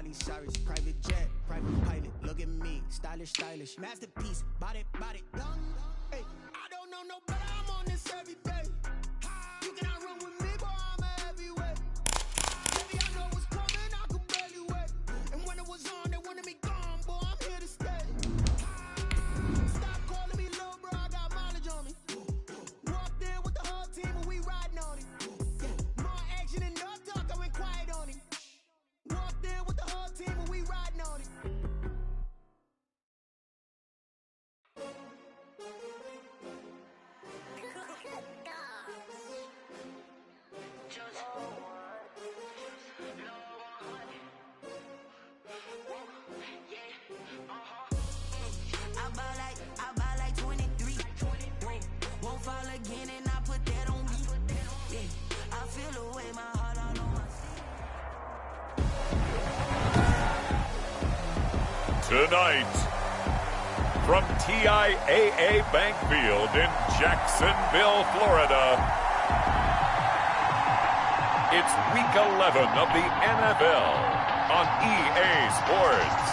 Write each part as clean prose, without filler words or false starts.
Miley Cyrus, private jet, private pilot. Look at me, stylish, masterpiece. Body, young. Hey, I don't know no better. I'm on this every day. You cannot run with me, boy. I'm a heavyweight. Baby, I know what's coming. I could barely wait. And when it was on, they wanted me gone, boy. I'm here to stay. Stop calling me little bro. I got mileage on me. Walked in with the whole team, and we riding on it. More action and no talk. I went quiet on it. Walked in with the whole team, and we riding on it. I buy like 23. Won't fall again, and I put that on me. Yeah, I feel away my heart all on my. Tonight, from TIAA Bank Field in Jacksonville, Florida, it's Week 11 of the NFL on EA Sports.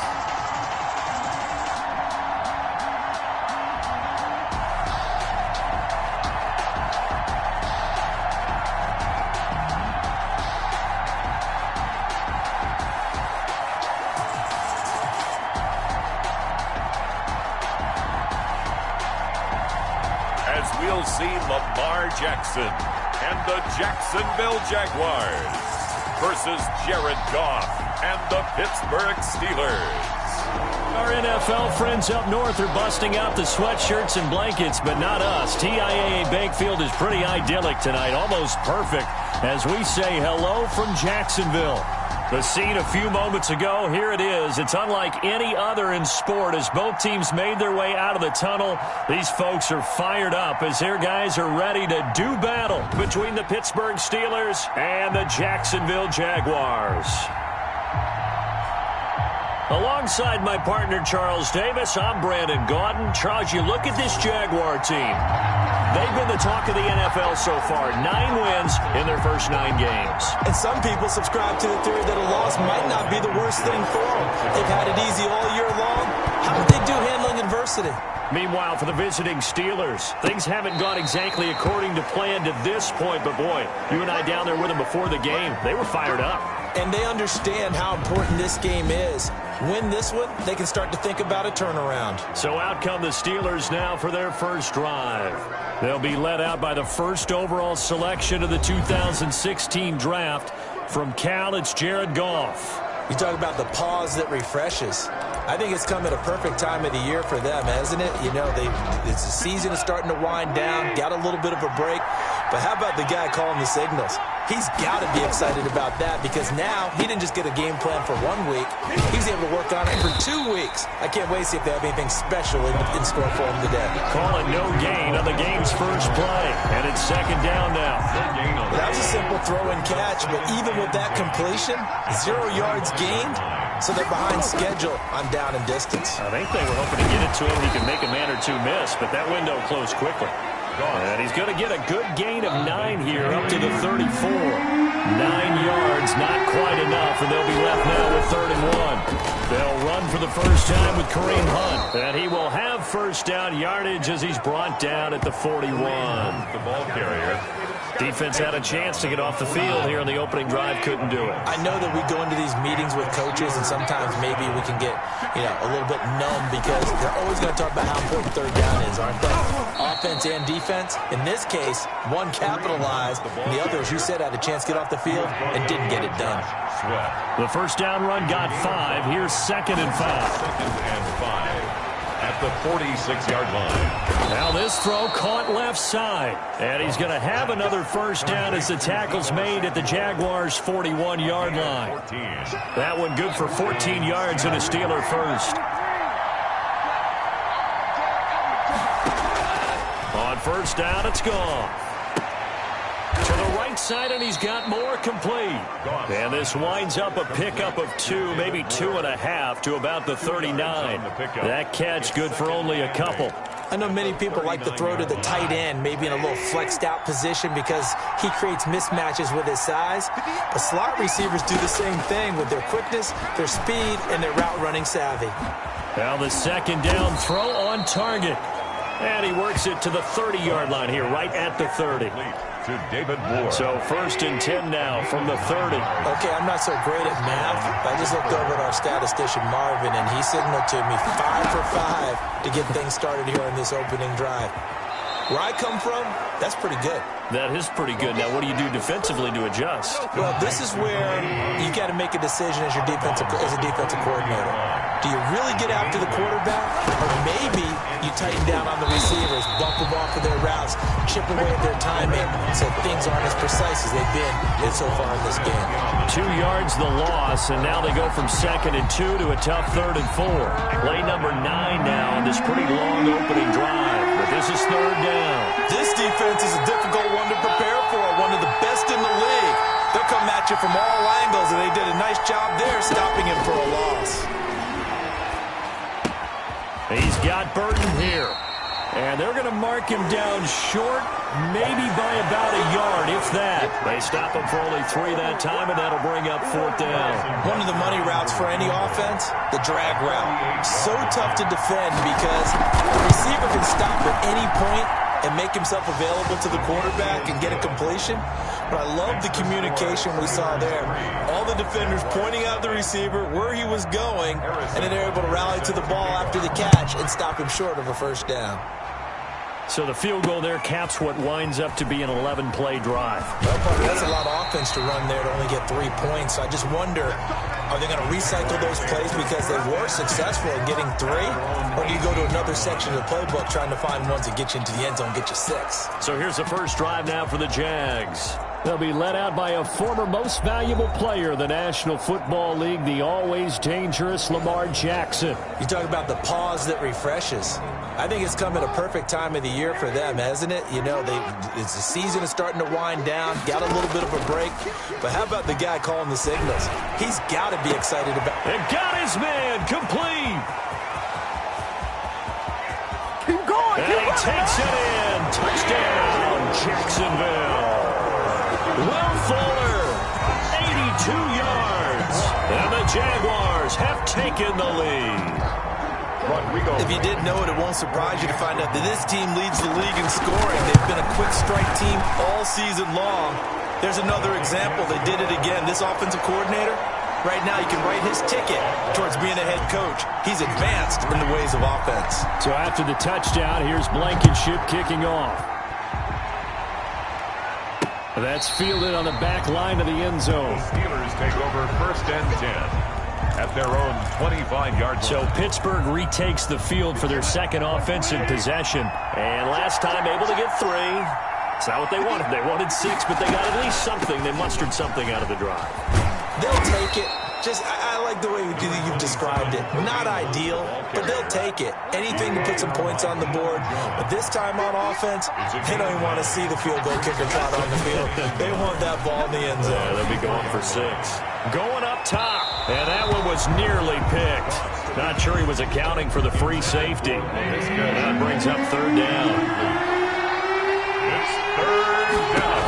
We'll see Lamar Jackson and the Jacksonville Jaguars versus Jared Goff and the Pittsburgh Steelers. Our NFL friends up north are busting out the sweatshirts and blankets, but not us. TIAA Bank Field is pretty idyllic tonight, almost perfect, as we say hello from Jacksonville. The scene a few moments ago, here it is. It's unlike any other in sport as both teams made their way out of the tunnel. These folks are fired up as their guys are ready to do battle between the Pittsburgh Steelers and the Jacksonville Jaguars. Alongside my partner, Charles Davis, I'm Brandon Gaudin. Charles, you look at this Jaguar team. They've been the talk of the NFL so far. 9 wins in their first 9 games. And some people subscribe to the theory that a loss might not be the worst thing for them. They've had it easy all year long. How would they do handling adversity? Meanwhile, for the visiting Steelers, things haven't gone exactly according to plan to this point. But, boy, you and I down there with them before the game, they were fired up. And they understand how important this game is. Win this one, they can start to think about a turnaround. So out come the Steelers now for their first drive. They'll be led out by the first overall selection of the 2016 draft. From Cal, it's Jared Goff. You talk about the pause that refreshes. I think it's come at a perfect time of the year for them, hasn't it? You know, the season is starting to wind down, got a little bit of a break. But how about the guy calling the signals? He's got to be excited about that because now he didn't just get a game plan for 1 week. He's able to work on it for 2 weeks. I can't wait to see if they have anything special in store for him today. Calling no gain on the game's first play, and it's second down now. That was a simple throw and catch, but even with that completion, 0 yards gained, so they're behind schedule on down and distance. I think they were hoping to get it to him. He could make a man or two miss, but that window closed quickly. And he's going to get a good gain of 9 here up to the 34. 9 yards, not quite enough, and they'll be left now with 3rd and 1. They'll run for the first time with Kareem Hunt, and he will have first down yardage as he's brought down at the 41. The ball carrier. Defense had a chance to get off the field here on the opening drive, couldn't do it. I know that we go into these meetings with coaches, and sometimes maybe we can get, a little bit numb because they're always going to talk about how important 3rd down is, aren't they? Offense and defense. In this case, one capitalized, and the other, as you said, had a chance to get off the field and didn't get it done. The first down run got 5. Here's 2nd and 5. 2nd and 5. At the 46-yard line. Now this throw caught left side. And he's going to have another first down as the tackle's made at the Jaguars' 41-yard line. That one good for 14 yards and a Steeler first. On first down, it's gone. To the right backside, and he's got more complete. And this winds up a pickup of 2, maybe 2.5 to about the 39. That catch good for only a couple. I know many people like to throw to the tight end, maybe in a little flexed out position because he creates mismatches with his size. But slot receivers do the same thing with their quickness, their speed, and their route running savvy. Now the second down throw on target. And he works it to the 30-yard line here, right at the 30. To David Moore. So 1st and 10 now from the 30. Okay, I'm not so great at math. I just looked over at our statistician, Marvin, and he signaled to me 5 for 5 to get things started here on this opening drive. Where I come from, that's pretty good. That is pretty good. Now, what do you do defensively to adjust? Well, this is where you got to make a decision as a defensive coordinator. Do you really get after the quarterback, or maybe you tighten down on the receivers, bump them off of their routes, chip away at their timing, so things aren't as precise as they've been so far in this game. 2 yards the loss, and now they go from 2nd and 2 to a tough 3rd and 4. Play number 9 now on this pretty long opening drive, but this is 3rd down. This defense is a difficult one to prepare for, one of the best in the league. They'll come at you from all angles, and they did a nice job there stopping him for a loss. He's got Burton here. And they're going to mark him down short, maybe by about a yard, if that. They stop him for only 3 that time, and that'll bring up 4th down. One of the money routes for any offense, the drag route. So tough to defend because the receiver can stop at any point and make himself available to the quarterback and get a completion. But I love the communication we saw there. All the defenders pointing out the receiver, where he was going, and then they're able to rally to the ball after the catch and stop him short of a 1st down. So the field goal there caps what winds up to be an 11-play drive. Well, that's a lot of offense to run there to only get 3 points. So I just wonder, are they going to recycle those plays because they were successful in getting 3? Or do you go to another section of the playbook trying to find ones that get you into the end zone, get you 6? So here's the first drive now for the Jags. They'll be led out by a former most valuable player in the National Football League, the always dangerous Lamar Jackson. You talk about the pause that refreshes. I think it's come at a perfect time of the year for them, hasn't it? You know, it's the season is starting to wind down, got a little bit of a break. But how about the guy calling the signals? He's got to be excited about it. And got his man complete. Keep going. And he takes it in. Touchdown, Jacksonville. Will Fuller, 82 yards. And the Jaguars have taken the lead. If you didn't know it, it won't surprise you to find out that this team leads the league in scoring. They've been a quick strike team all season long. There's another example. They did it again. This offensive coordinator, right now you can write his ticket towards being a head coach. He's advanced in the ways of offense. So after the touchdown, here's Blankenship kicking off. That's fielded on the back line of the end zone. The Steelers take over 1st and 10 at their own 25-yard line. So Pittsburgh retakes the field for their 2nd offensive possession. And last time able to get 3. It's not what they wanted. They wanted 6, but they got at least something. They mustered something out of the drive. They'll take it. I like the way you've described it. Not ideal, but they'll take it. Anything to put some points on the board. But this time on offense, they don't even want to see the field goal kicker trot on the field. They want that ball in the end zone. Yeah, they'll be going for 6. Going up top. And that one was nearly picked. Not sure he was accounting for the free safety. That brings up 3rd down. It's 3rd down.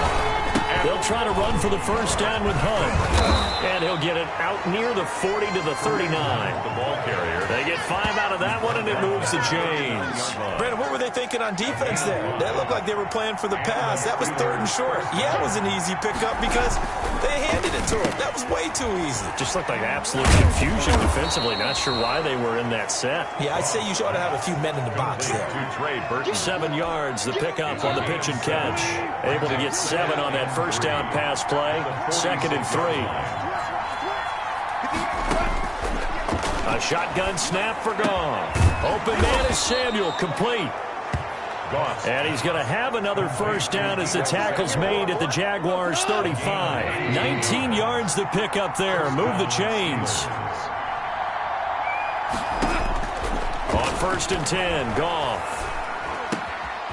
They'll try to run for the 1st down with Hunt. And he'll get it out near the 40 to the 39. The ball carrier. They get 5 out of that one, and it moves the chains. Brandon, what were they thinking on defense there? That looked like they were playing for the pass. That was 3rd and short. Yeah, it was an easy pickup because they handed it to him. That was way too easy. Just looked like absolute confusion defensively. Not sure why they were in that set. Yeah, I'd say you ought to have a few men in the box there. To Trey Burton. 7 yards, the pickup on the pitch and catch. Able to get 7 on that 1st down pass play. 2nd and 3. A shotgun snap for Goff. Open man is Samuel, complete. Goff. And he's going to have another 1st down as the tackle's made at the Jaguars' 35. 19 yards to pick up there. Move the chains. On 1st and 10, Goff.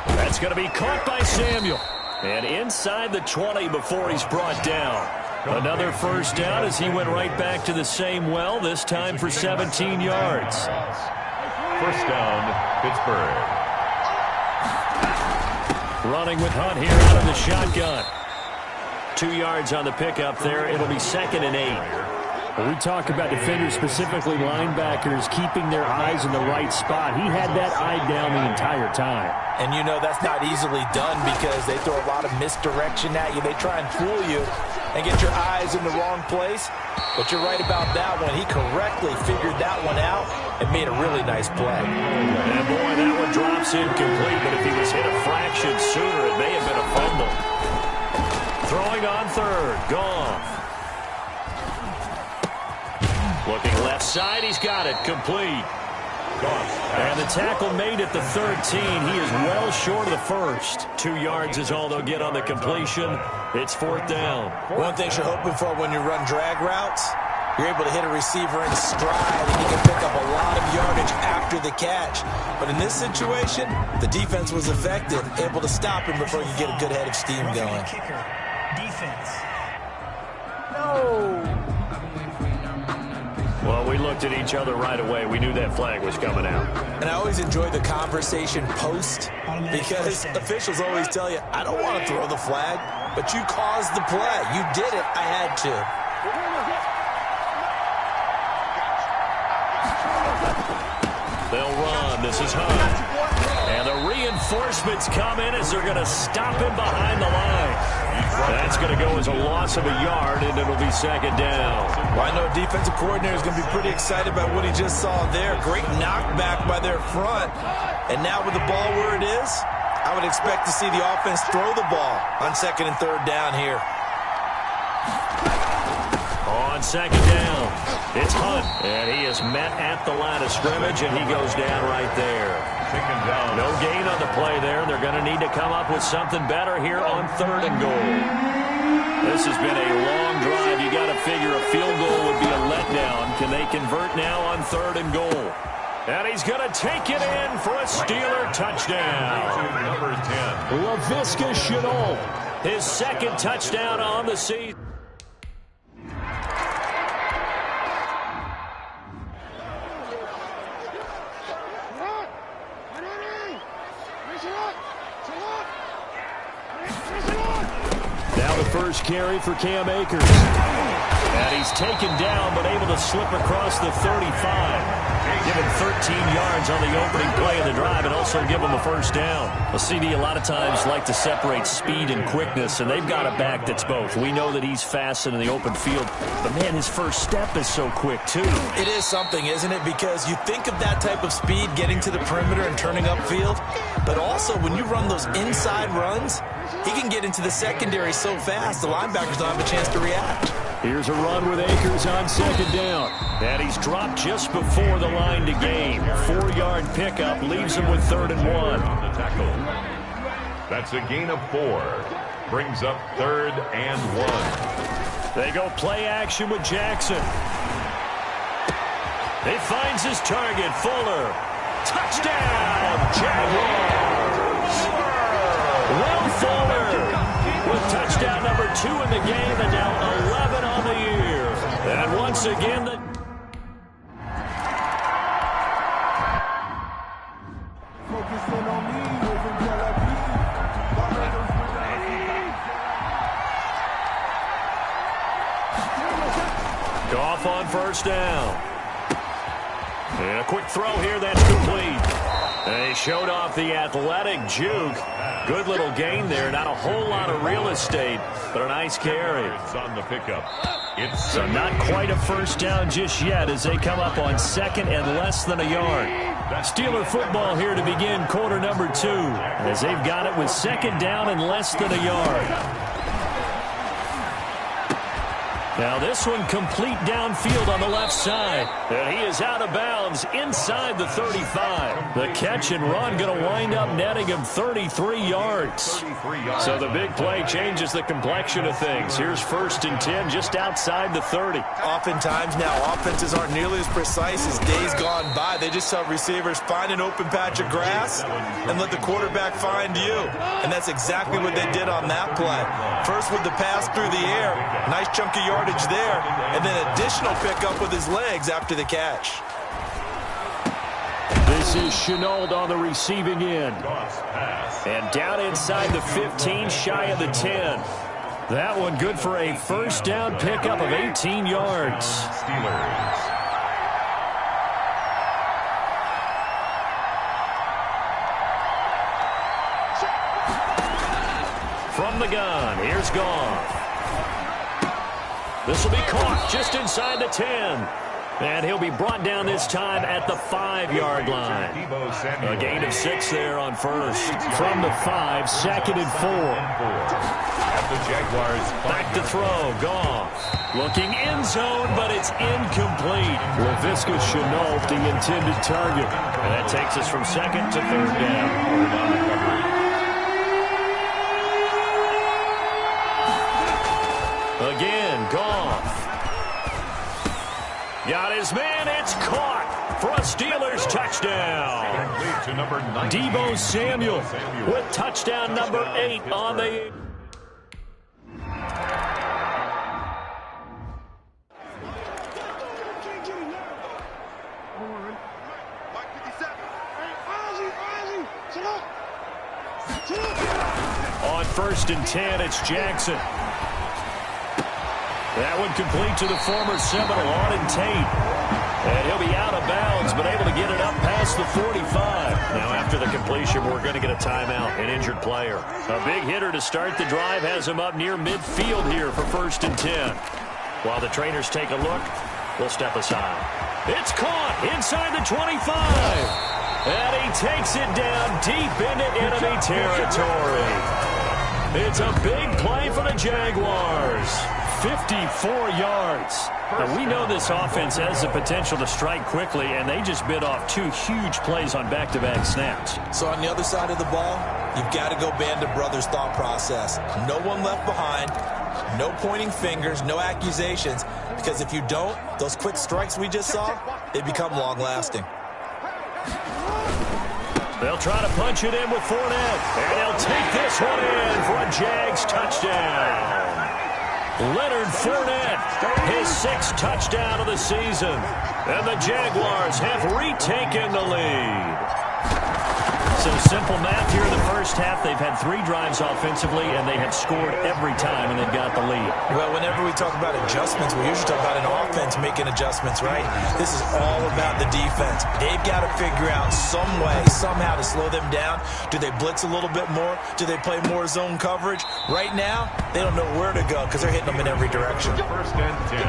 That's going to be caught by Samuel. And inside the 20 before he's brought down. Another first down as he went right back to the same well, this time for 17 yards. First down, Pittsburgh. Running with Hunt here out of the shotgun. 2 yards on the pickup there. It'll be 2nd and 8. When we talk about defenders, specifically linebackers, keeping their eyes in the right spot, he had that eye down the entire time. And you know that's not easily done because they throw a lot of misdirection at you. They try and fool you and get your eyes in the wrong place. But you're right about that one. He correctly figured that one out and made a really nice play. And boy, that one drops incomplete, but if he was hit a fraction sooner, it may have been a fumble. Throwing on third, Goff. Looking left side, he's got it, complete. And the tackle made at the 13. He is well short of the first. 2 yards is all they'll get on the completion. It's 4th down. One thing you're hoping for when you run drag routes, you're able to hit a receiver in stride and you can pick up a lot of yardage after the catch. But in this situation, the defense was effective, able to stop him before you get a good head of steam going. Kicker, defense. No. Well, we looked at each other right away. We knew that flag was coming out. And I always enjoy the conversation post because officials always tell you, I don't want to throw the flag, but you caused the play. You did it. I had to. They'll run. This is Hunt. And the reinforcements come in as they're going to stop him behind the line. That's going to go as a loss of a yard, and it'll be 2nd down. Well, I know a defensive coordinator is going to be pretty excited about what he just saw there. Great knockback by their front. And now with the ball where it is, I would expect to see the offense throw the ball on 2nd and 3rd down here. On 2nd down, it's Hunt. And he is met at the line of scrimmage, and he goes down right there. No gain on the play there. They're going to need to come up with something better here on 3rd and goal. This has been a long drive. You got to figure a field goal would be a letdown. Can they convert now on 3rd and goal? And he's going to take it in for a Steeler touchdown. Number 10. Laviska Shenault, his 2nd touchdown on the season. First carry for Cam Akers. And he's taken down, but able to slip across the 35. Give him 13 yards on the opening play of the drive and also give him a first down. Well, CD a lot of times like to separate speed and quickness, and they've got a back that's both. We know that he's fast in the open field, but, man, his first step is so quick, too. It is something, isn't it? Because you think of that type of speed getting to the perimeter and turning upfield, but also when you run those inside runs, he can get into the secondary so fast, the linebackers don't have a chance to react. Here's a run with Akers on 2nd down. And he's dropped just before the line to gain. 4-yard pickup leaves him with 3rd and 1. On the tackle. That's a gain of 4. Brings up 3rd and 1. They go play action with Jackson. He finds his target, Fuller. Touchdown, Jaguars! Will Fuller with touchdown number 2 in the game and now 11 on the year. And once again, the Goff on first down. And a quick throw here, that's complete. They showed off the athletic juke. Good little gain there. Not a whole lot of real estate, but a nice carry. It's on the pickup. So not quite a first down just yet as they come up on 2nd and less than a yard. Steeler football here to begin quarter number 2 as they've got it with 2nd down and less than a yard. Now this one complete downfield on the left side. And he is out of bounds inside the 35. The catch and run going to wind up netting him 33 yards. So the big play changes the complexion of things. Here's 1st and 10 just outside the 30. Oftentimes now, offenses aren't nearly as precise as days gone by. They just help receivers find an open patch of grass and let the quarterback find you. And that's exactly what they did on that play. First with the pass through the air, nice chunk of yardage there, and then additional pickup with his legs after the catch. This is Shenault on the receiving end. And down inside the 15, shy of the 10. That one good for a first down pickup of 18 yards. Steelers. From the gun, here's Goff. This will be caught just inside the 10. And he'll be brought down this time at the 5-yard line. A gain of 6 there on first. From the 5, 2nd and 4. At the Jaguars. Back to throw, Goff. Looking end zone, but it's incomplete. Laviska Shenault, the intended target. And that takes us from 2nd to 3rd down. Again, Goff. Got his man, it's caught for a Steelers touchdown. To number 19. Deebo Samuel with touchdown number 8 on the... On 1st and 10, it's Jackson. That one complete to the former Seminole, Auden Tate. And he'll be out of bounds, but able to get it up past the 45. Now, after the completion, we're going to get a timeout, an injured player. A big hitter to start the drive has him up near midfield here for 1st and 10. While the trainers take a look, we'll step aside. It's caught inside the 25. And he takes it down deep into enemy territory. It's a big play for the Jaguars. 54 yards. Now, we know this offense has the potential to strike quickly, and they just bit off 2 huge plays on back-to-back snaps. So on the other side of the ball, you've got to go Band of Brothers thought process. No one left behind, no pointing fingers, no accusations, because if you don't, those quick strikes we just saw, they become long-lasting. They'll try to punch it in with Fournette, and they'll take this one in for a Jags touchdown. Leonard Fournette, his 6th touchdown of the season. And the Jaguars have retaken the lead. So simple math here in the first half. They've had 3 drives offensively, and they have scored every time, and they've got the lead. Well, whenever we talk about adjustments, we usually talk about an offense making adjustments, right? This is all about the defense. They've got to figure out some way, somehow to slow them down. Do they blitz a little bit more? Do they play more zone coverage? Right now, they don't know where to go because they're hitting them in every direction. 1st and 10.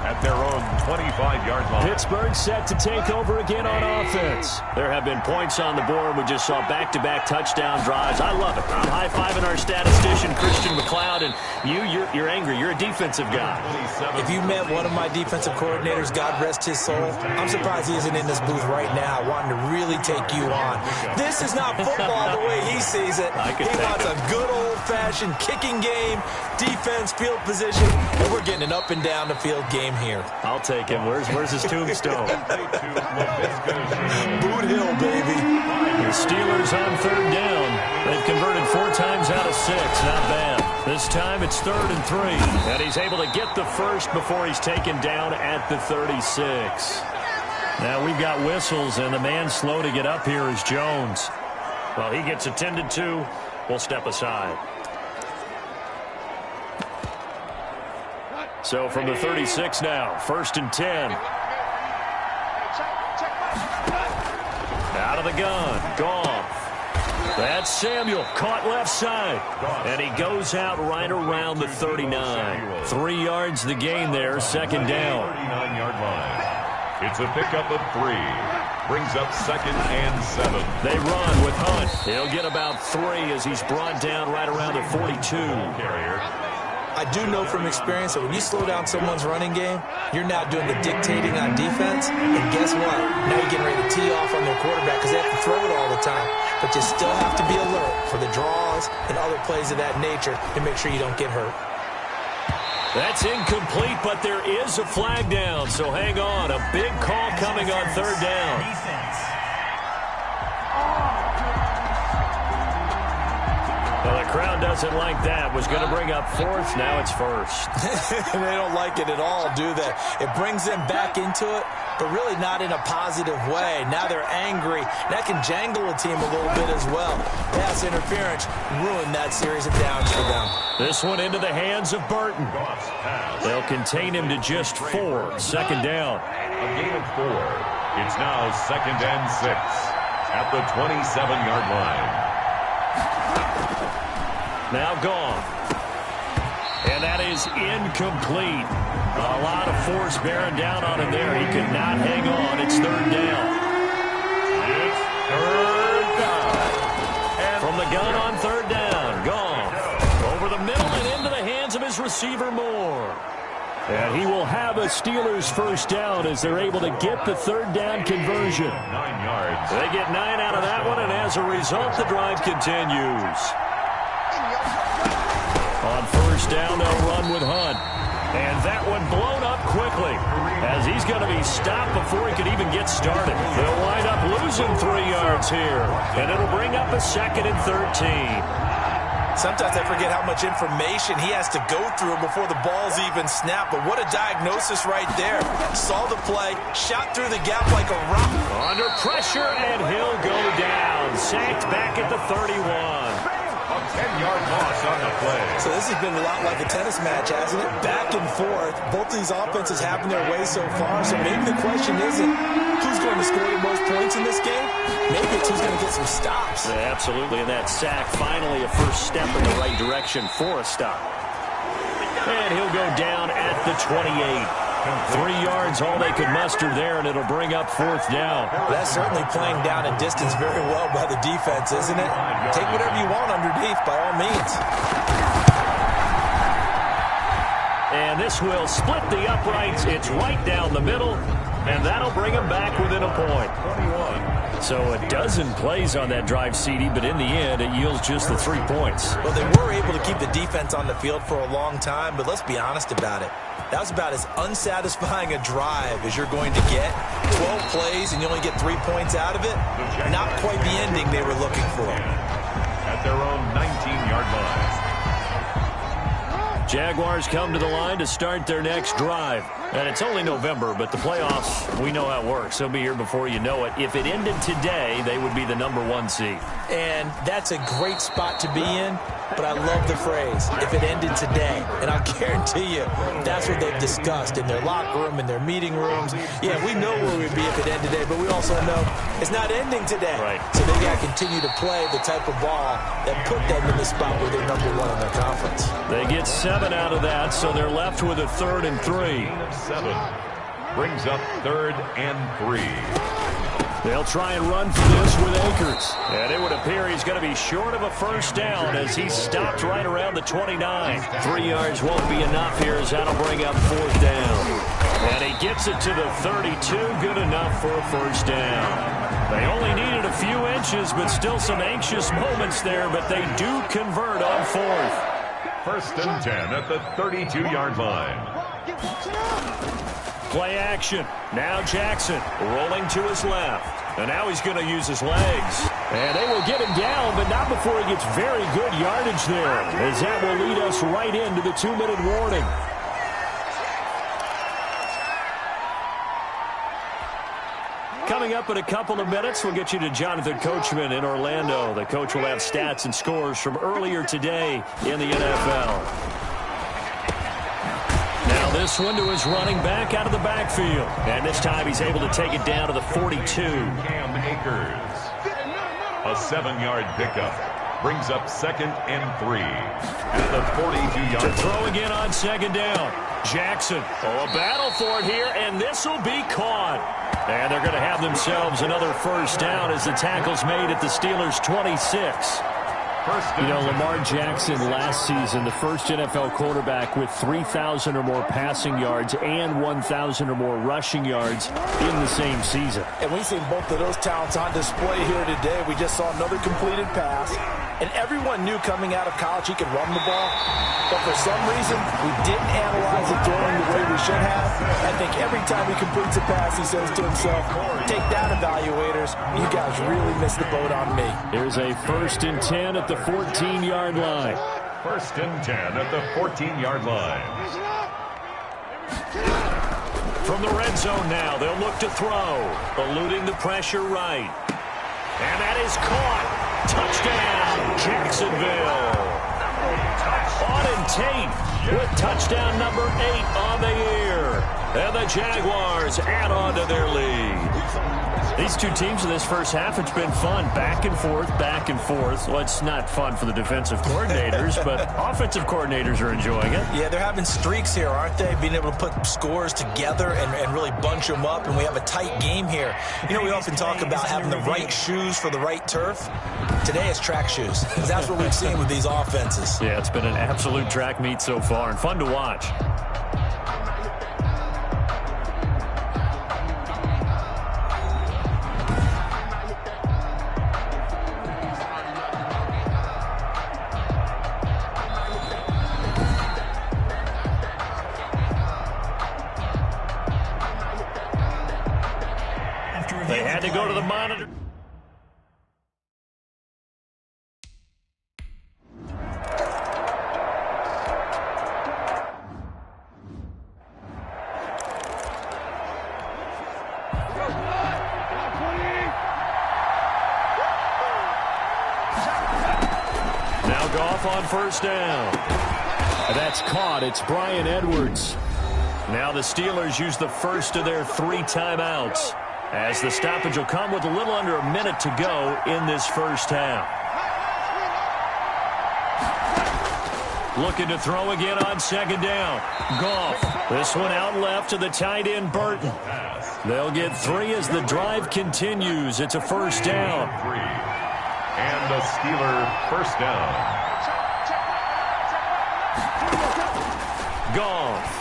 At their own 25-yard line. Pittsburgh set to take over again on offense. There have been points on the board. We just saw back-to-back touchdown drives. I love it. I'm high-fiving our statistician, Christian McLeod, and you're angry. You're a defensive guy. If you met one of my defensive coordinators, God rest his soul, I'm surprised he isn't in this booth right now wanting to really take you on. This is not football the way he sees it. He wants a good old-fashioned kicking game, defense, field position, and we're getting an up-and-down the field game here. I'll take him. Where's his tombstone? Boot Hill, baby. The Steelers on 3rd down. They've converted 4 times out of 6. Not bad. This time it's 3rd and 3. And he's able to get the first before he's taken down at the 36. Now we've got whistles, and the man slow to get up here is Jones. Well, he gets attended to. We'll step aside. So from the 36 now, 1st and 10. Out of the gun, Goff. That's Samuel, caught left side. And he goes out right around the 39. 3 yards the gain there, 2nd down. 39-yard line. It's a pickup of 3. Brings up 2nd and 7. They run with Hunt. He'll get about 3 as he's brought down right around the 42. Carrier. I do know from experience that when you slow down someone's running game, you're now doing the dictating on defense. And guess what? Now you're getting ready to tee off on their quarterback because they have to throw it all the time. But you still have to be alert for the draws and other plays of that nature to make sure you don't get hurt. That's incomplete, but there is a flag down, so hang on. A big call coming on third down. Well, the crowd doesn't like that. Was going to bring up fourth. Now it's first. They don't like it at all, do they? It brings them back into it, but really not in a positive way. Now they're angry. That can jangle a team a little bit as well. Pass interference ruined that series of downs for them. This one into the hands of Burton. They'll contain him to just 4. Second down. A gain of 4. It's now 2nd and 6 at the 27-yard line. Now gone. And that is incomplete. A lot of force bearing down on him there. He could not hang on. It's third down. It's third down. And from the gun on third down. Gone. Over the middle and into the hands of his receiver, Moore. And he will have a Steelers first down as they're able to get the third down conversion. 9 yards. They get 9 out of that one, and as a result, the drive continues. On first down, they'll run with Hunt. And that one blown up quickly as he's going to be stopped before he could even get started. They'll wind up losing 3 yards here, and it'll bring up a 2nd and 13. Sometimes I forget how much information he has to go through before the ball's even snapped. But what a diagnosis right there. Saw the play, shot through the gap like a rock. Under pressure, and he'll go down. Sacked back at the 31. A 10-yard loss on the play. So this has been a lot like a tennis match, hasn't it? Back and forth. Both these offenses having their way so far. So maybe the question isn't who's going to score the most points in this game. Maybe it's who's going to get some stops. Yeah, absolutely. And that sack, finally a first step in the right direction for a stop. And he'll go down at the 28. 3 yards, all they could muster there, and it'll bring up fourth down. That's certainly playing down in distance very well by the defense, isn't it? Take whatever you want underneath, by all means. And this will split the uprights. It's right down the middle, and that'll bring them back within a point. 21. So a dozen plays on that drive, CD, but in the end, it yields just the 3 points. Well, they were able to keep the defense on the field for a long time, but let's be honest about it. That was about as unsatisfying a drive as you're going to get. 12 plays and you only get 3 points out of it. Not quite the ending they were looking for. At their own 19-yard line. Jaguars come to the line to start their next drive. And it's only November, but the playoffs, we know how it works. They'll be here before you know it. If it ended today, they would be the #1 seed. And that's a great spot to be in, but I love the phrase, if it ended today. And I'll guarantee you, that's what they've discussed in their locker room, in their meeting rooms. Yeah, we know where we'd be if it ended today, but we also know it's not ending today. Right. So they got to continue to play the type of ball that put them in the spot where they're #1 in their conference. They get 7 out of that, so they're left with a 3rd and 3. 7 brings up 3rd and 3. They'll try and run for this with Akers. And it would appear he's going to be short of a first down as he's stopped right around the 29. 3 yards won't be enough here as that'll bring up fourth down. And he gets it to the 32. Good enough for a first down. They only needed a few inches, but still some anxious moments there, but they do convert on fourth. 1st and 10 at the 32-yard line. Play action. Now Jackson rolling to his left. And now he's going to use his legs. And they will get him down, but not before he gets very good yardage there, as that will lead us right into the 2-minute warning. Coming up in a couple of minutes, we'll get you to Jonathan Coachman in Orlando. The coach will have stats and scores from earlier today in the NFL. Now this one to his running back out of the backfield. And this time he's able to take it down to the 42. Cam Akers. A 7-yard pickup. Brings up 2nd and 3. At the 42-yard line. To throw again on 2nd down. Jackson. Oh, a battle for it here, and this will be caught. And they're going to have themselves another first down as the tackle's made at the Steelers' 26. You know, Lamar Jackson last season, the first NFL quarterback with 3,000 or more passing yards and 1,000 or more rushing yards in the same season. And we've seen both of those talents on display here today. We just saw another completed pass. And everyone knew coming out of college he could run the ball. But for some reason, we didn't analyze it throwing the way we should have. I think every time he completes a pass, he says to himself, take that, evaluators. You guys really missed the boat on me. Here's a 1st and 10 at the 14-yard line. 1st and 10 at the 14-yard line. From the red zone now, they'll look to throw. Eluding the pressure right. And that is caught. Touchdown, Jacksonville. Auden Tate with touchdown number 8 on the year. And the Jaguars add on to their lead. These two teams in this first half, it's been fun. Back and forth, back and forth. Well, it's not fun for the defensive coordinators, but offensive coordinators are enjoying it. Yeah, they're having streaks here, aren't they? Being able to put scores together and really bunch them up, and we have a tight game here. You know, we often talk about having the right shoes for the right turf. Today it's track shoes, because that's what we've seen with these offenses. Yeah, it's been an absolute track meet so far, and fun to watch. They had to go to the monitor. Now Goff on 1st down. That's caught. It's Bryan Edwards. Now the Steelers use the first of their 3 timeouts, as the stoppage will come with a little under a minute to go in this first half. Looking to throw again on 2nd down. Goff. This one out left to the tight end, Burton. They'll get 3 as the drive continues. It's a 1st down. And a Steeler 1st down. Goff.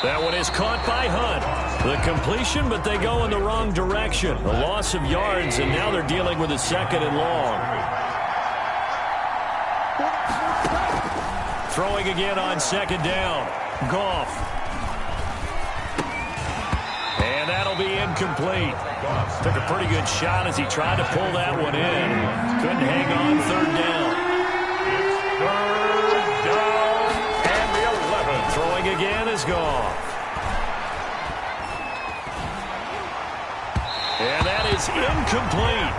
That one is caught by Hunt. The completion, but they go in the wrong direction. A loss of yards, and now they're dealing with a 2nd and long. Throwing again on 2nd down. Goff. And that'll be incomplete. Took a pretty good shot as he tried to pull that one in. Couldn't hang on 3rd down. It's 3rd down and the 11th. Throwing again is Goff. And that is incomplete.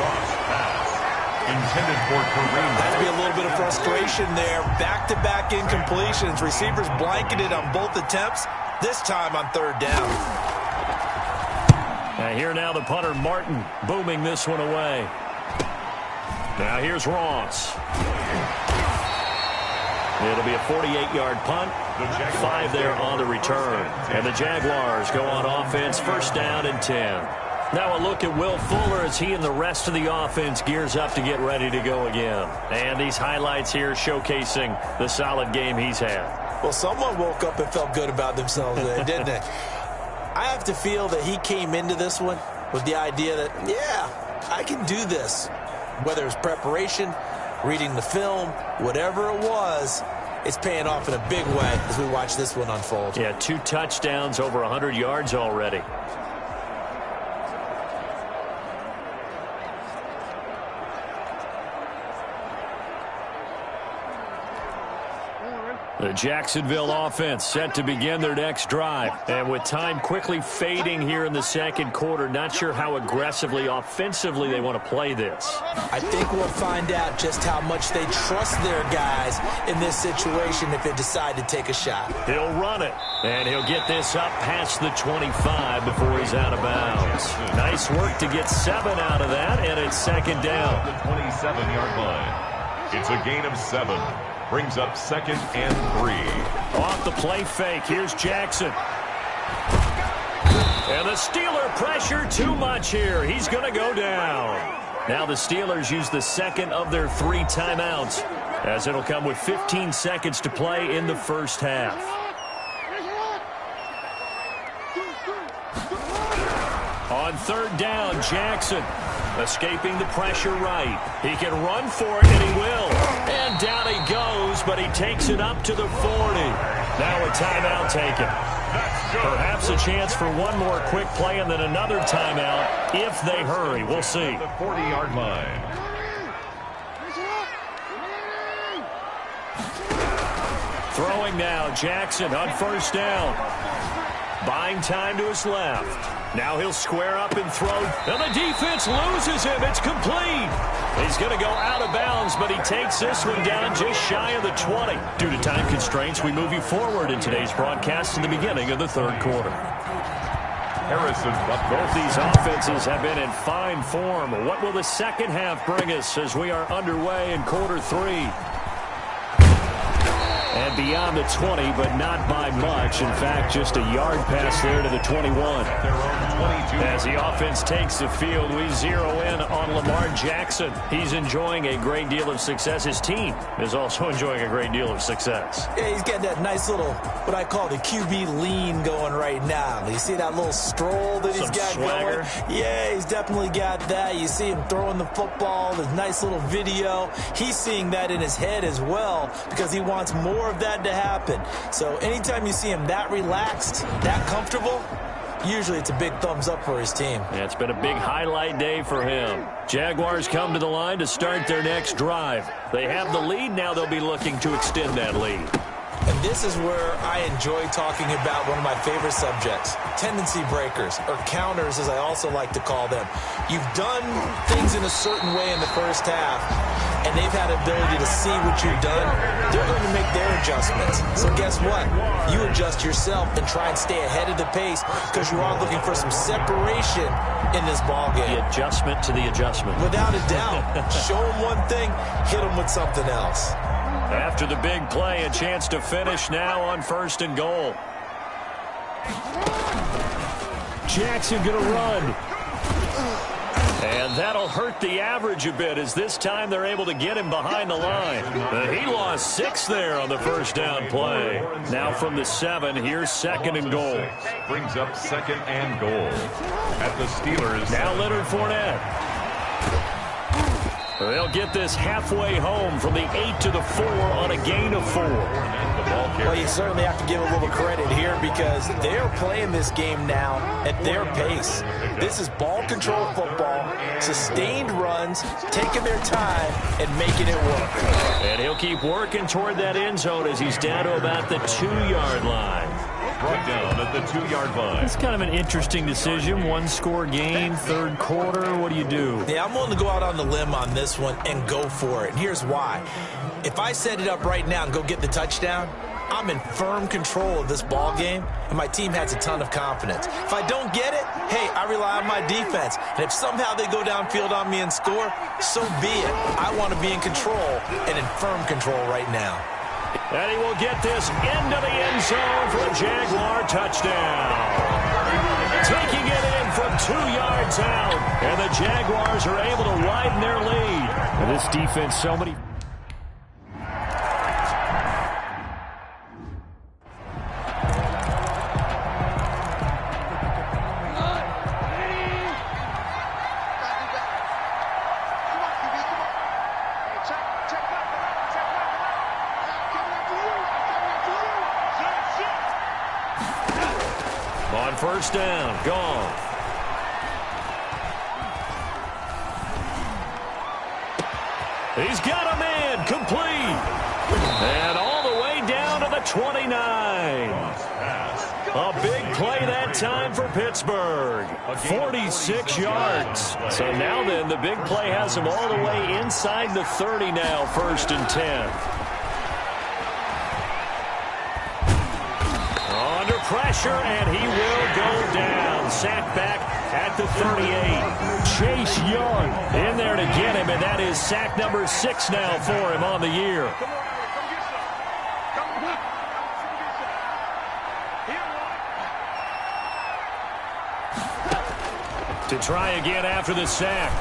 Goff's pass intended for Kareem. Has to be a little bit of frustration there. Back-to-back incompletions. Receivers blanketed on both attempts, this time on 3rd down. Here now the punter, Martin, booming this one away. Now here's Ross. It'll be a 48-yard punt. 5 there on the return. And the Jaguars go on offense, 1st down and 10. Now a look at Will Fuller as he and the rest of the offense gears up to get ready to go again. And these highlights here showcasing the solid game he's had. Well, someone woke up and felt good about themselves today, didn't they? I have to feel that he came into this one with the idea that, yeah, I can do this. Whether it's preparation, reading the film, whatever it was, it's paying off in a big way as we watch this one unfold. Yeah, 2 touchdowns, over 100 yards already. The Jacksonville offense set to begin their next drive. And with time quickly fading here in the 2nd quarter, not sure how aggressively, offensively they want to play this. I think we'll find out just how much they trust their guys in this situation if they decide to take a shot. He'll run it, and he'll get this up past the 25 before he's out of bounds. Nice work to get 7 out of that, and it's 2nd down. The 27-yard line. It's a gain of 7. Brings up 2nd and 3. Off the play fake, here's Jackson. And the Steeler pressure too much here. He's going to go down. Now the Steelers use the second of their 3 timeouts, as it'll come with 15 seconds to play in the first half. On third down, Jackson escaping the pressure right. He can run for it, and he will. And down he goes, but he takes it up to the 40. Now a timeout taken. Perhaps a chance for one more quick play and then another timeout if they hurry. We'll see. The 40-yard line. Throwing now, Jackson on first down. Buying time to his left. Now he'll square up and throw. And the defense loses him. It's complete. He's going to go out of bounds, but he takes this one down just shy of the 20. Due to time constraints, we move you forward in today's broadcast to the beginning of the third quarter. Harrison Butker. Both these offenses have been in fine form. What will the second half bring us as we are underway in quarter 3? And beyond the 20, but not by much. In fact, just a yard pass there to the 21. As the offense takes the field, we zero in on Lamar Jackson. He's enjoying a great deal of success. His team is also enjoying a great deal of success. Yeah, he's got that nice little, what I call the QB lean going right now. You see that little stroll that he's got swagger going? Yeah, he's definitely got that. You see him throwing the football, this nice little video. He's seeing that in his head as well because he wants more of that to happen. So anytime you see him that relaxed, that comfortable, usually it's a big thumbs up for his team. Yeah, it's been a big highlight day for him. Jaguars come to the line to start their next drive. They have the lead. Now they'll be looking to extend that lead. And this is where I enjoy talking about one of my favorite subjects, tendency breakers, or counters as I also like to call them. You've done things in a certain way in the first half, and they've had the ability to see what you've done. They're going to make their adjustments. So guess what? You adjust yourself and try and stay ahead of the pace because you are looking for some separation in this ball game. The adjustment to the adjustment. Without a doubt. Show them one thing, hit them with something else. After the big play, a chance to finish now on first and goal. Jackson going to run. And that'll hurt the average a bit as this time they're able to get him behind the line. He lost 6 there on the first down play. Now from the 7, here's second and goal. Brings up second and goal at the Steelers. Now Leonard Fournette. They'll get this halfway home from the 8 to the 4 on a gain of 4. Well, you certainly have to give a little credit here because they're playing this game now at their pace. This is ball control football, sustained runs, taking their time and making it work. And he'll keep working toward that end zone as he's down to about the 2-yard line. Brought down at the 2-yard line. It's kind of an interesting decision. 1-score game, third quarter. What do you do? Yeah, I'm willing to go out on the limb on this one and go for it. And here's why. If I set it up right now and go get the touchdown, I'm in firm control of this ball game, and my team has a ton of confidence. If I don't get it, hey, I rely on my defense. And if somehow they go downfield on me and score, so be it. I want to be in control and in firm control right now. And he will get this into the end zone for a Jaguar touchdown. Taking it in from 2 yards out, and the Jaguars are able to widen their lead. And this defense, so many... On first down, gone. He's got a man, complete. And all the way down to the 29. A big play that time for Pittsburgh. 46 yards. So now then, the big play has him all the way inside the 30 now, first and 10. Pressure, and he will go down. Sacked back at the 38. Chase Young in there to get him, and that is sack number 6 now for him on the year. To try again after the sack.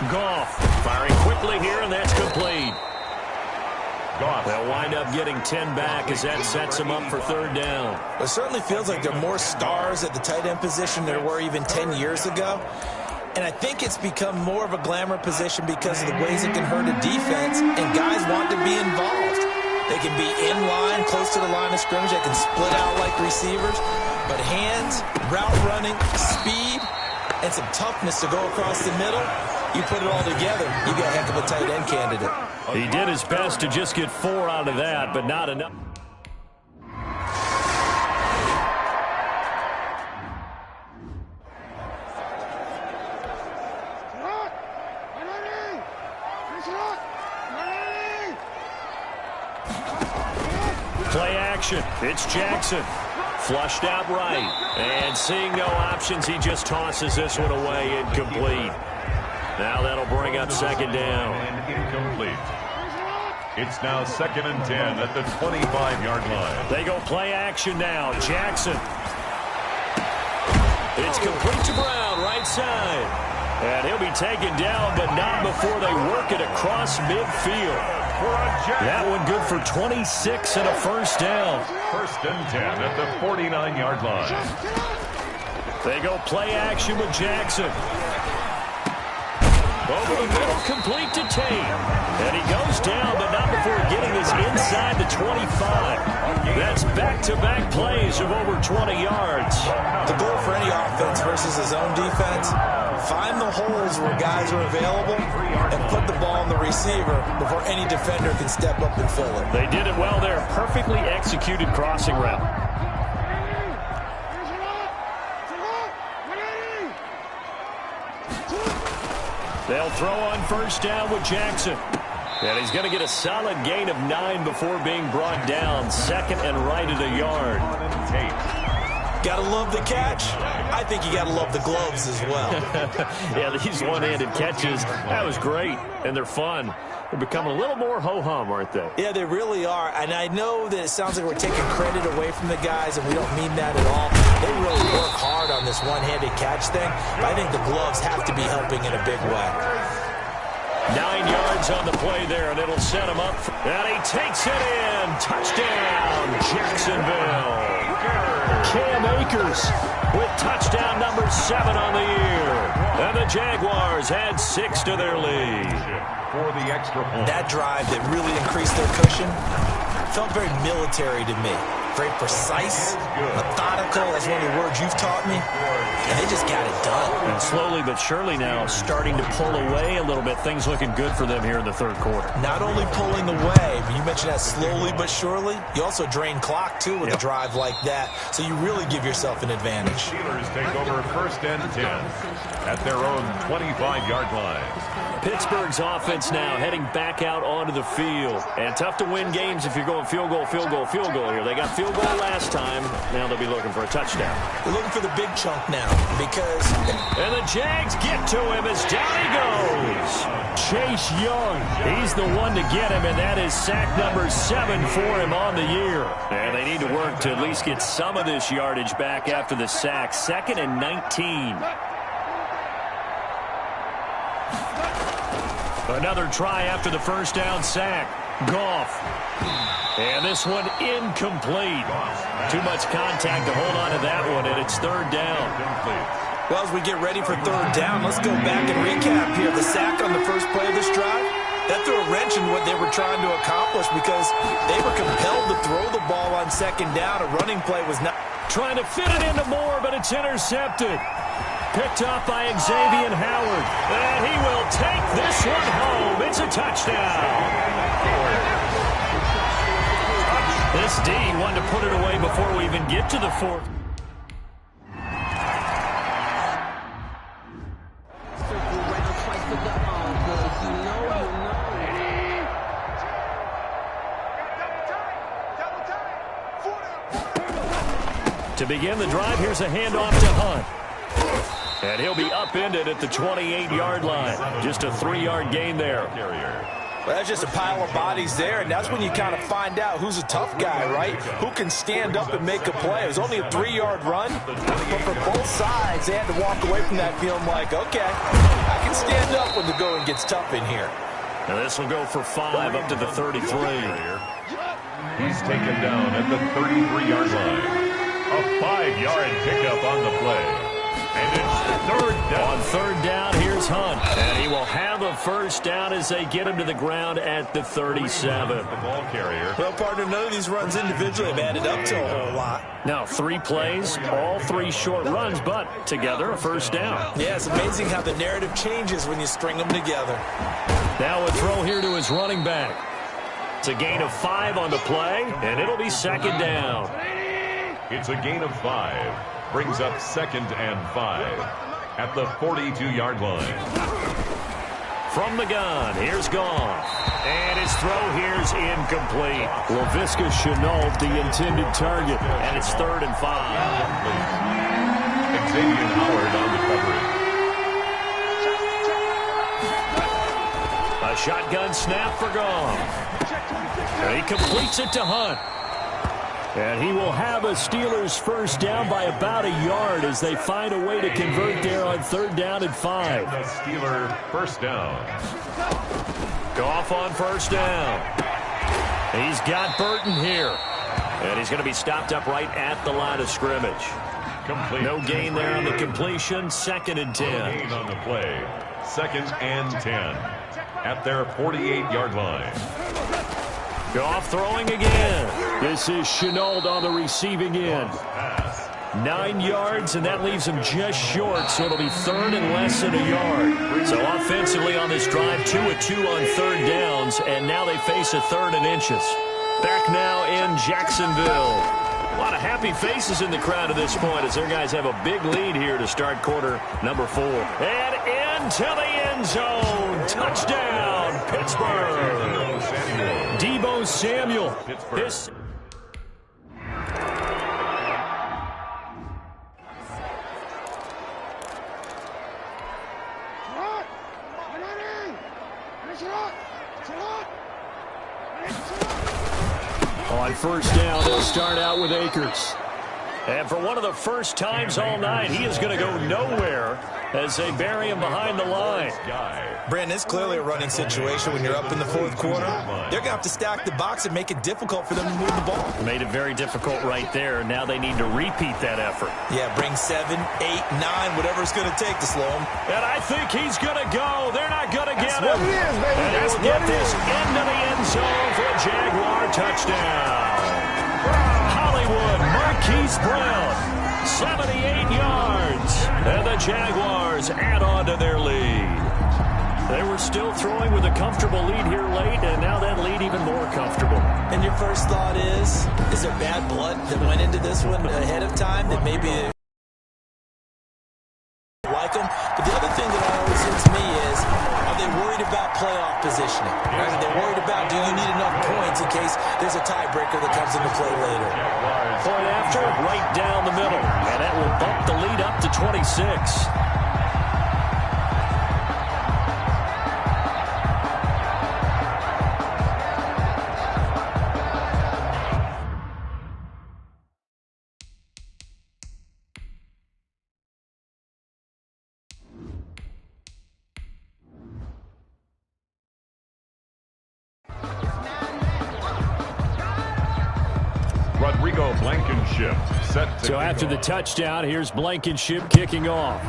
Goff firing quickly here, and that's complete. Goff. They'll wind up getting 10 back as that sets them up for third down. It certainly feels like there are more stars at the tight end position than there were even 10 years ago. And I think it's become more of a glamour position because of the ways it can hurt a defense, and guys want to be involved. They can be in line, close to the line of scrimmage. They can split out like receivers. But hands, route running, speed, and some toughness to go across the middle, you put it all together, you got a heck of a tight end candidate. He did his best to just get 4 out of that, but not enough. Play action. It's Jackson. Flushed out right. And seeing no options, he just tosses this one away, incomplete. Now that'll bring up second down. Incomplete. It's now 2nd and 10 at the 25-yard line. They go play action now. Jackson. It's complete to Brown, right side. And he'll be taken down, but not before they work it across midfield. That one good for 26 and a first down. 1st and 10 at the 49-yard line. They go play action with Jackson. Over the middle, complete to Tate. And he goes down, but not before getting his inside the 25. That's back-to-back plays of over 20 yards. The goal for any offense versus his own defense, find the holes where guys are available and put the ball on the receiver before any defender can step up and fill it. They did it well there. Perfectly executed crossing route. They'll throw on first down with Jackson. And he's going to get a solid gain of 9 before being brought down. 2nd and right at a yard. Gotta love the catch. I think you gotta love the gloves as well. Yeah, these one-handed catches, that was great. And they're fun. They're becoming a little more ho-hum, aren't they? Yeah, they really are. And I know that it sounds like we're taking credit away from the guys, and we don't mean that at all. They really work hard on this one-handed catch thing. But I think the gloves have to be helping in a big way. 9 yards on the play there, and it'll set him up. And he takes it in. Touchdown, Jacksonville. Cam Akers with touchdown number 7 on the year. And the Jaguars add 6 to their lead. For the extra point. That drive that really increased their cushion felt very military to me. Very precise, methodical. That's one of the words you've taught me. And they just got it done. And slowly but surely now starting to pull away a little bit. Things looking good for them here in the third quarter. Not only pulling away, but you mentioned that slowly but surely. You also drain clock, too, with a drive like that. So you really give yourself an advantage. Steelers take over 1st and 10 at their own 25-yard line. Pittsburgh's offense now heading back out onto the field. And tough to win games if you're going field goal, field goal, field goal here. They got field goal last time. Now they'll be looking for a touchdown. They're looking for the big chunk now because... And the Jags get to him as down he goes. Chase Young, he's the one to get him, and that is sack number 7 for him on the year. And they need to work to at least get some of this yardage back after the sack. 2nd and 19. Another try after the first down sack. Goff. And this one incomplete. Too much contact to hold on to that one, and it's third down. Well, as we get ready for third down, let's go back and recap here. The sack on the first play of this drive, that threw a wrench in what they were trying to accomplish because they were compelled to throw the ball on second down. A running play was not... Trying to fit it into Moore, but it's intercepted. Picked up by Xavier Howard. And he will take this one home. It's a touchdown. This D wanted to put it away before we even get to the fourth. To begin the drive, here's a handoff to Hunt. And he'll be upended at the 28-yard line. Just a 3-yard gain there. Well, that's just a pile of bodies there, and that's when you kind of find out who's a tough guy, right? Who can stand up and make a play. It was only a 3-yard run, but for both sides, they had to walk away from that feeling like, okay, I can stand up when the going gets tough in here. Now this will go for 5 up to the 33. He's taken down at the 33-yard line. A 5-yard pickup on the play. And it's third down. On third down, here's Hunt. And he will have a first down as they get him to the ground at the 37. The ball carrier. Well, partner, none of these runs individually have added up to a whole lot. Now 3 plays, all 3 short runs, but together a first down. Yeah, it's amazing how the narrative changes when you string them together. Now a throw here to his running back. It's a gain of 5 on the play, and it'll be second down. It's a gain of 5. Brings up 2nd and 5 at the 42-yard line. From the gun, here's Goff. And his throw here's incomplete. Laviska Shenault, the intended target, and it's 3rd and 5. Xavier Howard on the coverage. A shotgun snap for Goff. And he completes it to Hunt. And he will have a Steelers first down by about a yard as they find a way to convert there on 3rd down and 5. The Steeler first down. Goff on first down. He's got Burton here. And he's going to be stopped up right at the line of scrimmage. Complete. No gain there on the completion. 2nd and 10. No gain on the play. 2nd and 10 at their 48-yard line. Goff throwing again. This is Shenault on the receiving end. 9 yards, and that leaves him just short, so it'll be 3rd and less than a yard. So offensively on this drive, 2 of 2 on 3rd downs, and now they face a 3rd and inches. Back now in Jacksonville. A lot of happy faces in the crowd at this point as their guys have a big lead here to start quarter number 4. And into the end zone. Touchdown, Pittsburgh. Deebo Samuel. This. On first down, they'll start out with Akers. And for one of the first times all night, he is going to go nowhere as they bury him behind the line. Brandon, it's clearly a running situation when you're up in the 4th quarter. They're going to have to stack the box and make it difficult for them to move the ball. Made it very difficult right there. Now they need to repeat that effort. Yeah, bring 7, 8, 9, whatever it's going to take to slow him. And I think he's going to go. They're not going to get him. That's what it is, baby. And That's he'll what get it this is. into the end zone for a Jaguar touchdown. Hollywood Marquise Brown, 78 yards. And the Jaguars add on to their lead. They were still throwing with a comfortable lead here late, and now that lead even more comfortable. And your first thought is there bad blood that went into this one ahead of time that maybe like them? But the other thing that always hits me is, are they worried about playoff positioning? Right? Are they worried about, do you need enough points in case there's a tiebreaker that comes into play later? Point after, right down the middle. And that will bump the lead up to 26. Rodrigo Blankenship set to So after the touchdown, here's Blankenship kicking off.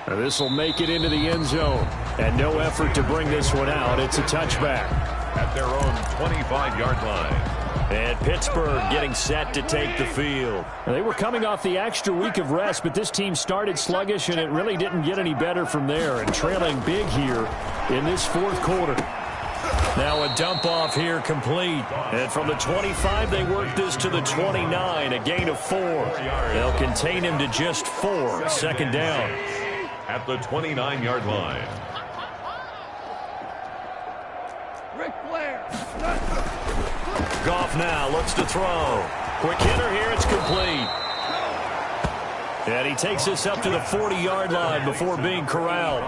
This will make it into the end zone. And no effort to bring this one out. It's a touchback. at their own 25-yard line. And Pittsburgh getting set to take the field. They were coming off the extra week of rest, but this team started sluggish, and it really didn't get any better from there. And trailing big here in this fourth quarter. Now a dump off here complete. And from the 25, they work this to the 29, a gain of 4. They'll contain him to just 4. Second down. At the 29-yard line. Ric Flair. Goff now looks to throw. Quick hitter here, it's complete. And he takes this up to the 40-yard line before being corralled.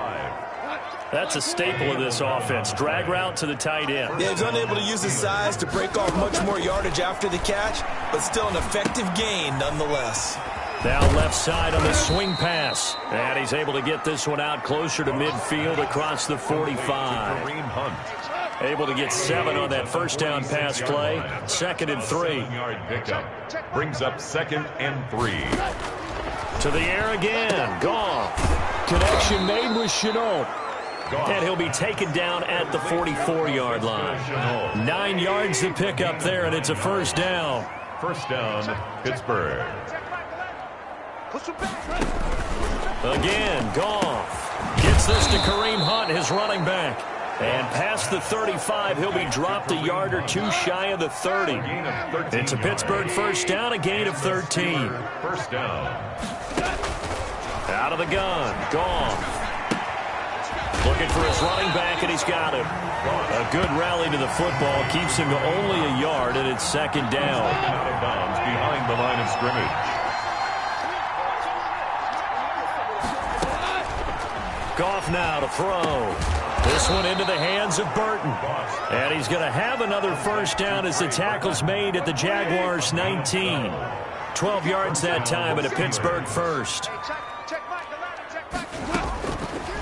That's a staple of this offense. Drag route to the tight end. Yeah, he's unable to use his size to break off much more yardage after the catch, but still an effective gain nonetheless. Now left side on the swing pass. And he's able to get this one out closer to midfield across the 45. Kareem Hunt. Able to get 7 on that first down pass play. 2nd and 3. 7-yard pickup. Brings up 2nd and 3. To the air again. Goff. Connection made with Shenault. And he'll be taken down at the 44-yard line. 9 yards to pick up there, and it's a first down. First down, Pittsburgh. Again, Goff gets this to Kareem Hunt, his running back. And past the 35, he'll be dropped a yard or two shy of the 30. It's a Pittsburgh first down, a gain of 13. First down. Out of the gun, Goff. Looking for his running back, and he's got him. A good rally to the football keeps him to only a yard, and it's 2nd down. Out of bounds behind the line of scrimmage. Goff now to throw. This one into the hands of Burton. And he's going to have another first down as the tackle's made at the Jaguars' 19. 12 yards that time at a Pittsburgh first.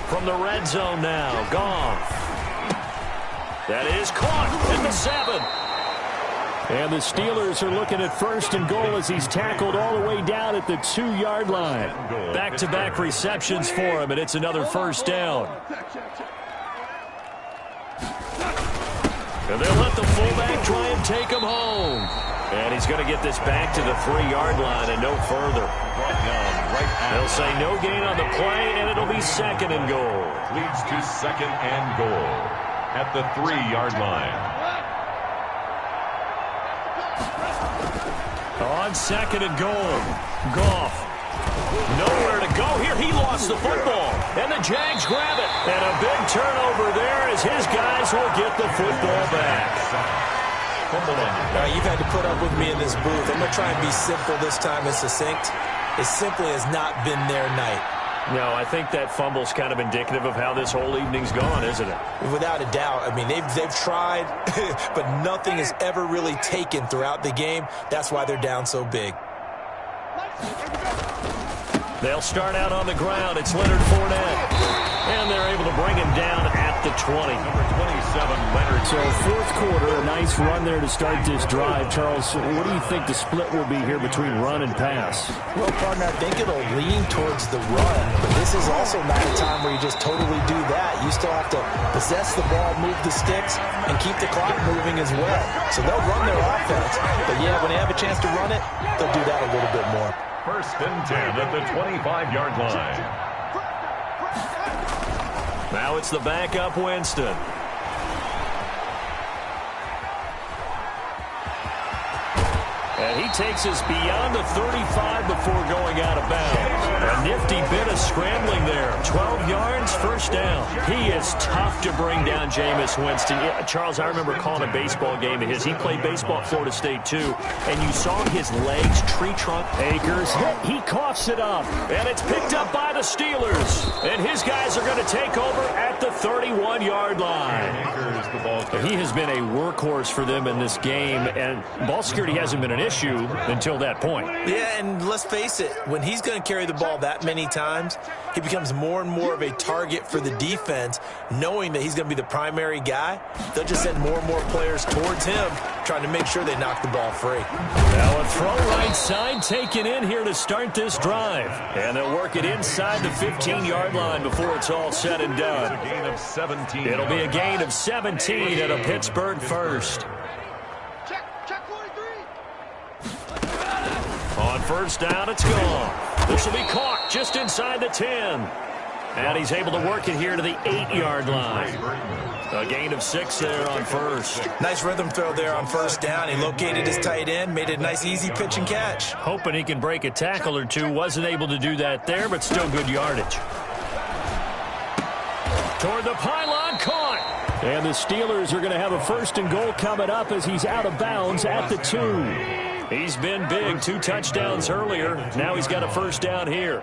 From the red zone now, Goff. That is caught at the 7. And the Steelers are looking at 1st and goal as he's tackled all the way down at the 2-yard line. Back-to-back receptions for him, and it's another first down. And they'll let the fullback try and take him home. And he's going to get this back to the 3-yard line and no further. They'll say no gain on the play, and it'll be 2nd and goal. Leads to 2nd and goal at the 3-yard line. On 2nd and goal, Goff. Nowhere to go here. He lost the football. And the Jags grab it. And a big turnover there as his guys will get the football back. You've had to put up with me in this booth. I'm going to try and be simple this time and succinct. It simply has not been their night. No, I think that fumble's kind of indicative of how this whole evening's gone, isn't it? Without a doubt. I mean, they've tried, but nothing has ever really taken throughout the game. That's why they're down so big. They'll start out on the ground. It's Leonard Fournette. And they're able to bring him down at the 20. Number 27, Leonard. So 4th quarter, a nice run there to start this drive. Charles, what do you think the split will be here between run and pass? Well, partner, I think it'll lean towards the run, but this is also not a time where you just totally do that. You still have to possess the ball, move the sticks, and keep the clock moving as well. So they'll run their offense, but yeah, when they have a chance to run it, they'll do that a little bit more. 1st and 10 at the 25-yard line. Now it's the backup Winston. And he takes us beyond the 35 before going out of bounds. A nifty bit of scrambling there. 12 yards, first down. He is tough to bring down, Jameis Winston. Yeah, Charles, I remember calling a baseball game of his. He played baseball at Florida State, too. And you saw his legs, tree trunk. Akers, he coughs it up. And it's picked up by the Steelers. And his guys are going to take over at the 31-yard line. He has been a workhorse for them in this game. And ball security hasn't been an issue until that point. Yeah, and let's face it, when he's going to carry the ball that many times, he becomes more and more of a target for the defense, knowing that he's going to be the primary guy. They'll just send more and more players towards him, trying to make sure they knock the ball free. Now a throw right side taken in here to start this drive. And they'll work it inside the 15-yard line before it's all said and done. It's a gain of 17. It'll be a gain of 17 at a Pittsburgh first. On first down, it's gone. This will be caught just inside the 10. And he's able to work it here to the 8-yard line. A gain of 6 there on first. Nice rhythm throw there on first down. He located his tight end, made it a nice easy pitch and catch. Hoping he can break a tackle or two. Wasn't able to do that there, but still good yardage. Toward the pylon, caught. And the Steelers are going to have a 1st and goal coming up as he's out of bounds at the 2. He's been big, 2 touchdowns earlier. Now he's got a first down here.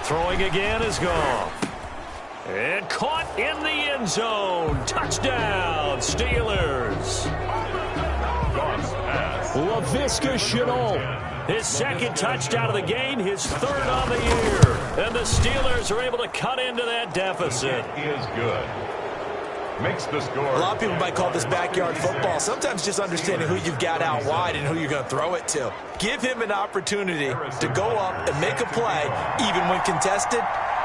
Throwing again is Goff. And caught in the end zone. Touchdown, Steelers. Goff's pass Laviska Shenault. His second touchdown of the game, his third on the year. And the Steelers are able to cut into that deficit. He is good. Makes the score. A lot of people might call this backyard football. Sometimes just understanding who you've got out wide and who you're going to throw it to. Give him an opportunity to go up and make a play, even when contested.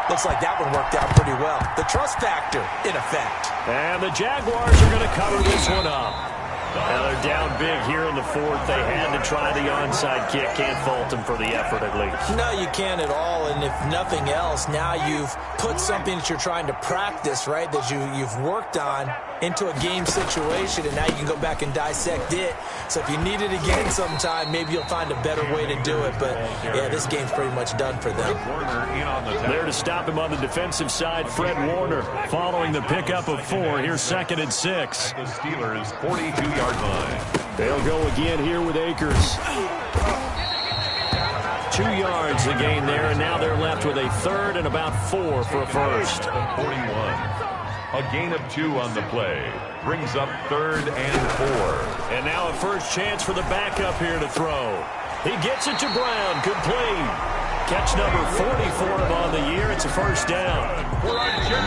Looks like that one worked out pretty well. The trust factor, in effect. And the Jaguars are going to cover this one up. Now they're down big here in the fourth. They had to try the onside kick. Can't fault them for the effort, at least. No, you can't at all. And if nothing else, now you've put something that you're trying to practice, right, that you've worked on into a game situation, and now you can go back and dissect it. So if you need it again sometime, maybe you'll find a better way to do it. But, yeah, this game's pretty much done for them. There to stop him on the defensive side, Fred Warner, following the pickup of 4. Here's 2nd and 6. The Steelers' 42-yard line. They'll go again here with Akers. 2 yards the gain there, and now they're left with a 3rd and about 4 for a first. 41. A gain of 2 on the play. Brings up 3rd and 4. And now a first chance for the backup here to throw. He gets it to Brown. Complete. Catch number 40 for him on the year. It's a first down.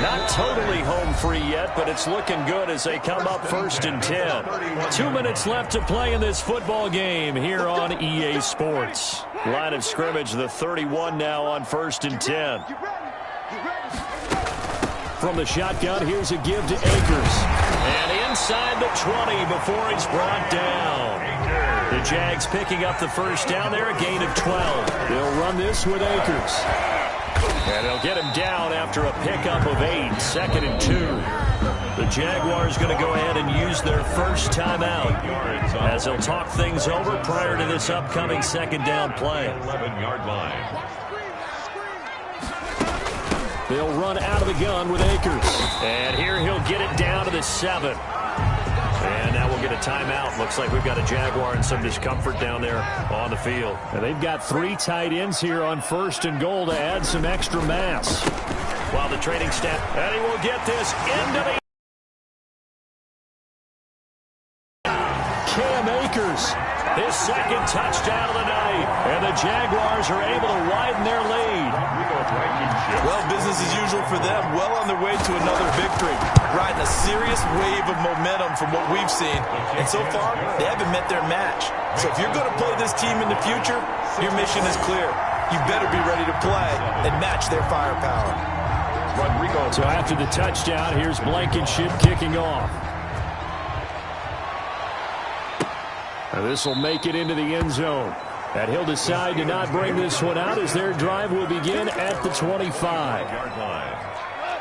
Not totally home free yet, but it's looking good as they come up 1st and 10. 2 minutes left to play in this football game here on EA Sports. Line of scrimmage, the 31 now on 1st and 10. From the shotgun, here's a give to Akers. And inside the 20 before he's brought down. The Jags picking up the first down there, a gain of 12. They'll run this with Akers. And they'll get him down after a pickup of 8, 2nd and 2. The Jaguars going to go ahead and use their first timeout as they'll talk things over prior to this upcoming 2nd down play. 11-yard line. They'll run out of the gun with Akers. And here he'll get it down to the 7. And now we'll get a timeout. Looks like we've got a Jaguar and some discomfort down there on the field. And they've got 3 tight ends here on 1st and goal to add some extra mass. While the training staff, and he will get this into the... Cam Akers. His 2nd touchdown of the night. And the Jaguars are able to widen their lead. Well, business as usual for them. Well on their way to another victory. Riding a serious wave of momentum from what we've seen. And so far, they haven't met their match. So if you're going to play this team in the future, your mission is clear. You better be ready to play and match their firepower. So after the touchdown, here's Blankenship kicking off. Now this will make it into the end zone. And he'll decide to not bring this one out as their drive will begin at the 25.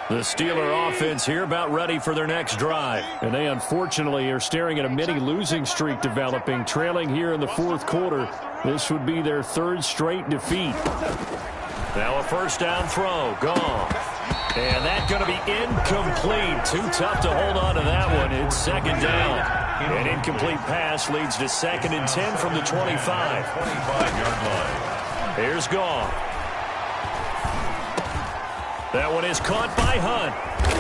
The Steeler offense here about ready for their next drive. And they unfortunately are staring at a mini losing streak developing, trailing here in the 4th quarter. This would be their 3rd straight defeat. Now a first down throw, gone. And that's going to be incomplete. Too tough to hold on to that one. It's 2nd down. An incomplete pass leads to 2nd and 10 from the 25. 25-yard line. Here's Goff. That one is caught by Hunt.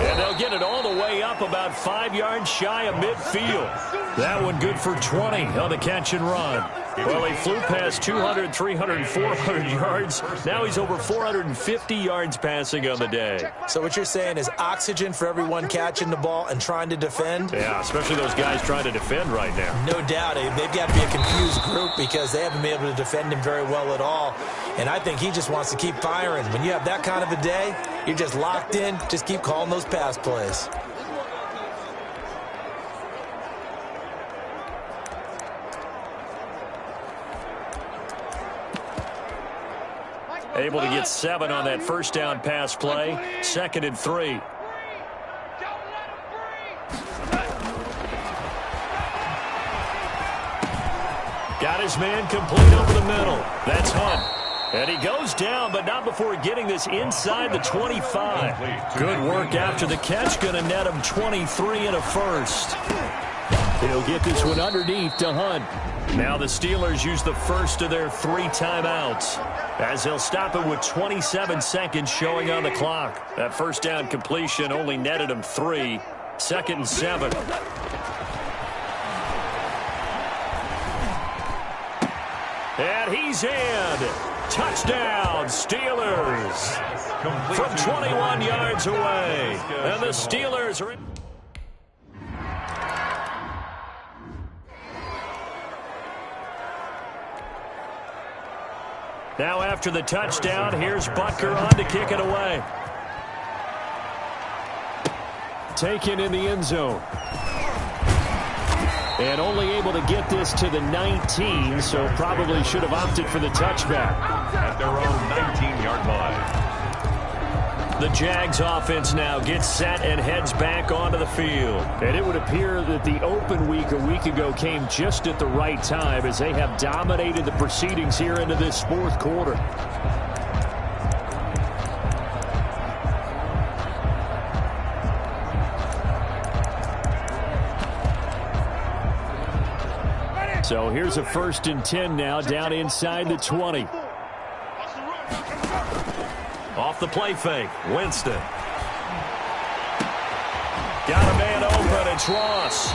And they'll get it all the way up about 5 yards shy of midfield. That one good for 20 on the catch and run. Well, he flew past 200, 300, 400 yards. Now he's over 450 yards passing on the day. So what you're saying is oxygen for everyone catching the ball and trying to defend? Yeah, especially those guys trying to defend right now. No doubt. They've got to be a confused group because they haven't been able to defend him very well at all. And I think he just wants to keep firing. When you have that kind of a day, you're just locked in. Just keep calling those pass plays. Able to get 7 on that first down pass play. 2nd and 3. Got his man complete over the middle. That's Hunt. And he goes down, but not before getting this inside the 25. Good work after the catch. Going to net him 23 and a first. He'll get this one underneath to Hunt. Now the Steelers use the first of their 3 timeouts as they'll stop it with 27 seconds showing on the clock. That first down completion only netted them 3. 2nd and 7. He's in. Touchdown, Steelers. From 21 yards away. And the Steelers are in. Now after the touchdown, here's Butker on to kick it away. Taken in the end zone. And only able to get this to the 19, so probably should have opted for the touchback. At their own 19-yard line. The Jags offense now gets set and heads back onto the field. And it would appear that the open week a week ago came just at the right time as they have dominated the proceedings here into this fourth quarter. So here's a 1st and 10 now down inside the 20. Off the play fake, Winston. Got a man open, it's Ross.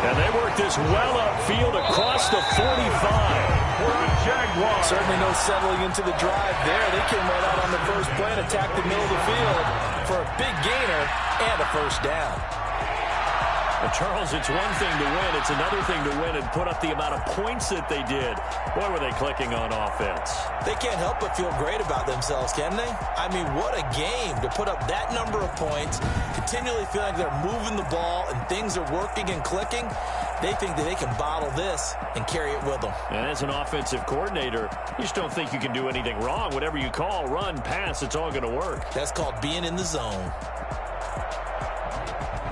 And they work this well upfield across the 45. For a Jaguar. Certainly no settling into the drive there. They came right out on the first play and attacked the middle of the field for a big gainer and a first down. Well, Charles, it's one thing to win. It's another thing to win and put up the amount of points that they did. Boy, were they clicking on offense. They can't help but feel great about themselves, can they? I mean, what a game to put up that number of points, continually feel like they're moving the ball and things are working and clicking. They think that they can bottle this and carry it with them. And as an offensive coordinator, you just don't think you can do anything wrong. Whatever you call, run, pass, it's all going to work. That's called being in the zone.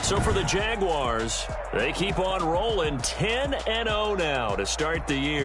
So for the Jaguars, they keep on rolling 10-0 now to start the year.